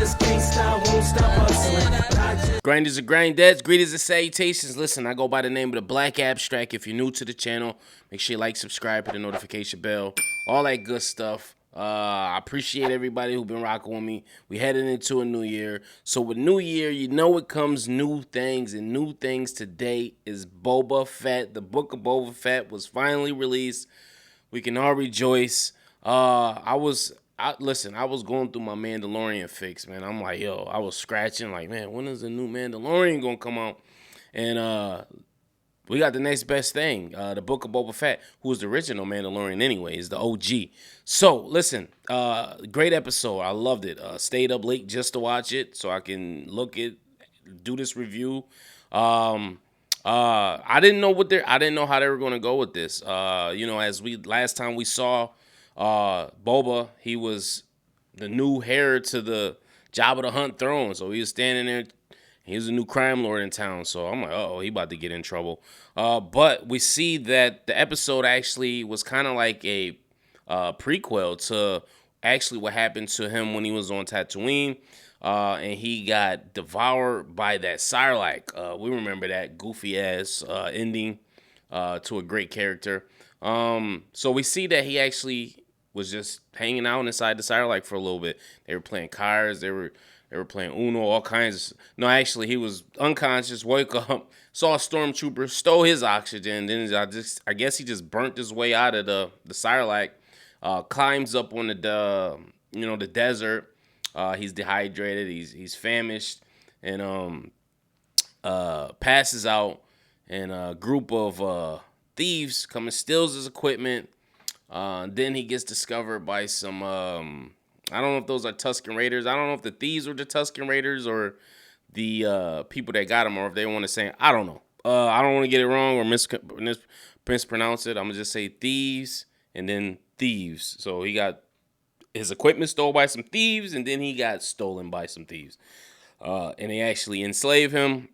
just can't stop, won't stop hustling. Grinders and grindettes, greetings and salutations. Listen, I go by the name of the Black Abstract. If you're new to the channel, make sure you like, subscribe, hit the notification bell, all that good stuff. I appreciate everybody who's been rocking with me. We headed into a new year. So with new year, you know it comes new things. And new things today is Boba Fett. The book of Boba Fett was finally released. We can all rejoice. I was going through my Mandalorian fix, man. I'm like, yo, I was scratching like, man, when is the new Mandalorian gonna come out? And we got the next best thing, the Book of Boba Fett, who was the original Mandalorian anyway, is the OG. So listen, great episode. I loved it. Stayed up late just to watch it so I can do this review. I didn't know how they were gonna go with this. As last time we saw Boba, he was the new heir to the Jabba the Hutt throne. So he was standing there. He was a new crime lord in town. So I'm like, uh-oh, he about to get in trouble. But we see that the episode actually was kind of like a prequel to actually what happened to him when he was on Tatooine. And he got devoured by that Sarlacc. We remember that goofy-ass ending to a great character. So we see that he actually was just hanging out inside the Sarlacc for a little bit. They were playing cards. They were playing Uno, all kinds of... No, actually, he was unconscious, woke up, saw a stormtrooper, stole his oxygen. Then I guess he just burnt his way out of the Sarlacc, climbs up on the desert. He's dehydrated. He's famished, and passes out. And a group of thieves come and steals his equipment. Then he gets discovered by some, I don't know if those are Tusken Raiders. I don't know if the thieves were the Tusken Raiders or the people that got him, or if they want to say, I don't know. I don't want to get it wrong or mispronounce it. I'm going to just say thieves and then thieves. So he got his equipment stole by some thieves, and then he got stolen by some thieves. And they actually enslave him.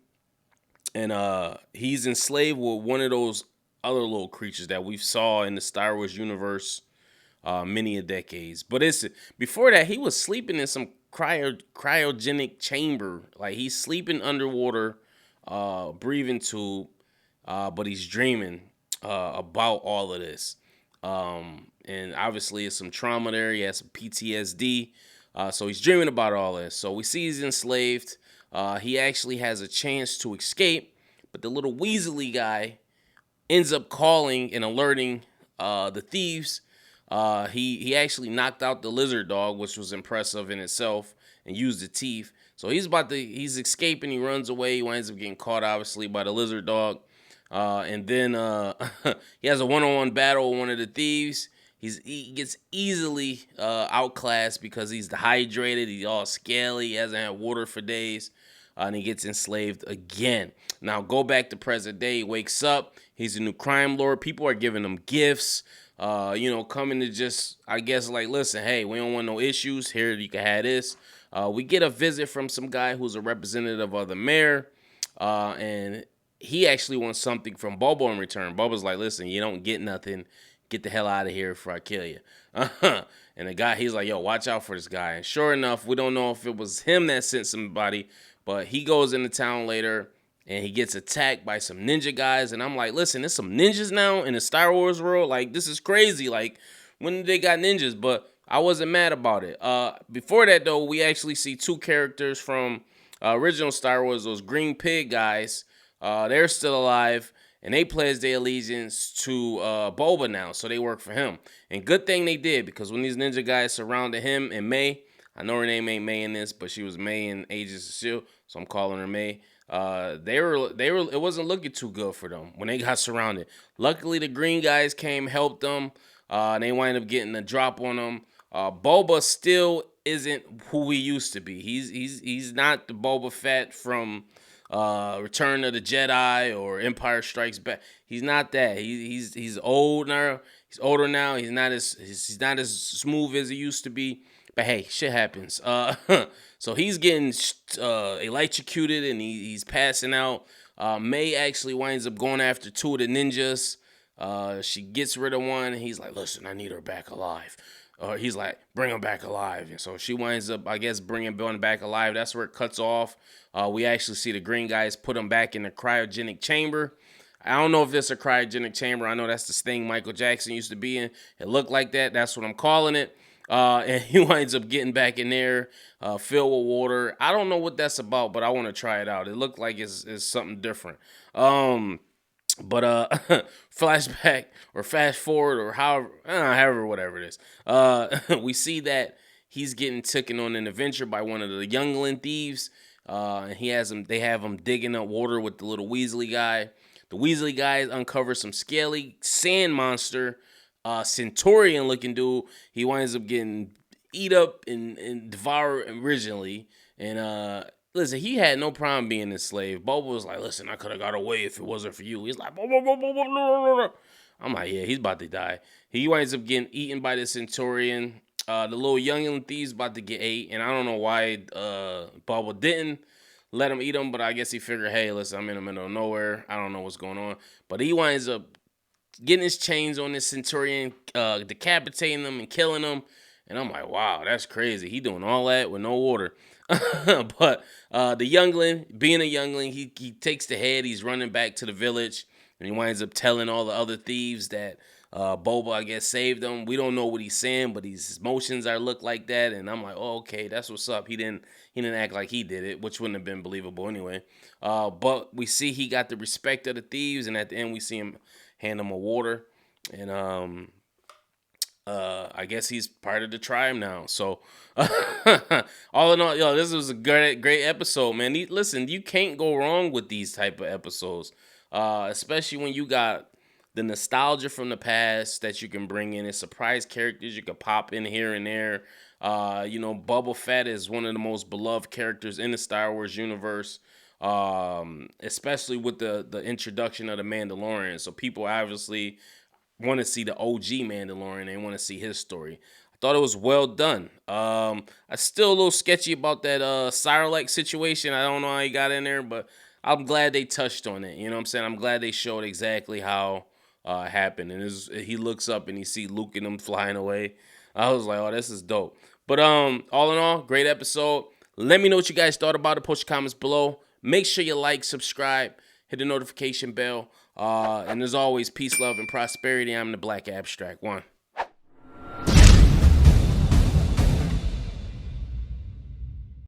And he's enslaved with one of those other little creatures that we saw in the Star Wars universe many a decades. But before that, he was sleeping in some cryogenic chamber. Like, he's sleeping underwater, breathing tube, but he's dreaming about all of this. And obviously, it's some trauma there. He has some PTSD. So he's dreaming about all this. So we see he's enslaved. He actually has a chance to escape, but the little Weasley guy ends up calling and alerting the thieves. He actually knocked out the lizard dog, which was impressive in itself, and used the teeth. So he's escaping. He runs away. He winds up getting caught, obviously, by the lizard dog. And then he has a one-on-one battle with one of the thieves. He gets easily outclassed because he's dehydrated. He's all scaly. He hasn't had water for days. And he gets enslaved again. Now, go back to present day. He wakes up. He's a new crime lord. People are giving him gifts. Coming to just, I guess, like, listen, hey, we don't want no issues. Here, you can have this. We get a visit from some guy who's a representative of the mayor. And he actually wants something from Boba in return. Boba's like, listen, you don't get nothing. Get the hell out of here before I kill you. And the guy, he's like, yo, watch out for this guy. And sure enough, we don't know if it was him that sent somebody, but he goes into town later and he gets attacked by some ninja guys. And I'm like, listen, there's some ninjas now in the Star Wars world. Like, this is crazy. Like, when did they got ninjas? But I wasn't mad about it. Before that, though, we actually see two characters from original Star Wars, those green pig guys. They're still alive. And they pledged their allegiance to Boba now, so they work for him. And good thing they did, because when these ninja guys surrounded him and May, I know her name ain't May in this, but she was May in Agents of S.H.I.E.L.D., so I'm calling her May. It wasn't looking too good for them when they got surrounded. Luckily, the green guys came, helped them, and they wind up getting a drop on them. Boba still isn't who he used to be. He's not the Boba Fett from Return of the Jedi or Empire Strikes Back. He's not that. He's old now. He's older now. He's not as smooth as he used to be. But hey, shit happens. So he's getting electrocuted and he's passing out. May actually winds up going after two of the ninjas. She gets rid of one. And he's like, listen, I need her back alive. or he's like, bring him back alive. And so she winds up, I guess, bringing Boba back alive. That's where it cuts off. We actually see the green guys put him back in the cryogenic chamber. I don't know if this is a cryogenic chamber. I know that's the thing Michael Jackson used to be in. It looked like that. That's what I'm calling it. And he winds up getting back in there, filled with water. I don't know what that's about, but I want to try it out. It looked like it's something different. But flashback or fast forward or however whatever it is. We see that he's getting taken on an adventure by one of the youngling thieves. And they have him digging up water with the little Weasley guy. The Weasley guys uncover some scaly sand monster, Centaurian looking dude. He winds up getting eat up and devoured originally. And listen, he had no problem being a slave. Boba was like, listen, I could have got away if it wasn't for you. He's like, I'm like, yeah, he's about to die. He winds up getting eaten by the Centaurian. The little youngling thief's about to get ate, and I don't know why Boba didn't let him eat him, but I guess he figured, hey, listen, I'm in the middle of nowhere. I don't know what's going on. But he winds up getting his chains on this Centaurian, decapitating him and killing him. And I'm like, wow, that's crazy. He doing all that with no water. But the youngling, being a youngling, he takes the head. He's running back to the village. And he winds up telling all the other thieves that Boba, I guess, saved them. We don't know what he's saying, but his motions look like that. And I'm like, oh, okay, that's what's up. He didn't act like he did it, which wouldn't have been believable anyway. But we see he got the respect of the thieves, and at the end we see him hand them a water. And I guess he's part of the tribe now. So all in all, yo, this was a great episode, man. Listen, you can't go wrong with these type of episodes, especially when you got the nostalgia from the past that you can bring in, and surprise characters you could pop in here and there. Boba Fett is one of the most beloved characters in the Star Wars universe, especially with the introduction of the Mandalorian. So people obviously want to see the OG Mandalorian. They want to see his story. I thought it was well done. I'm still a little sketchy about that Sarlacc situation. I don't know how he got in there, but I'm glad they touched on it. You know what I'm saying? I'm glad they showed exactly how it happened. And he looks up and he see Luke and them flying away. I was like, oh, this is dope. But all in all, great episode. Let me know what you guys thought about it. Post your comments below. Make sure you like, subscribe, hit the notification bell. And as always, peace, love, and prosperity. I'm the Black Abstract One.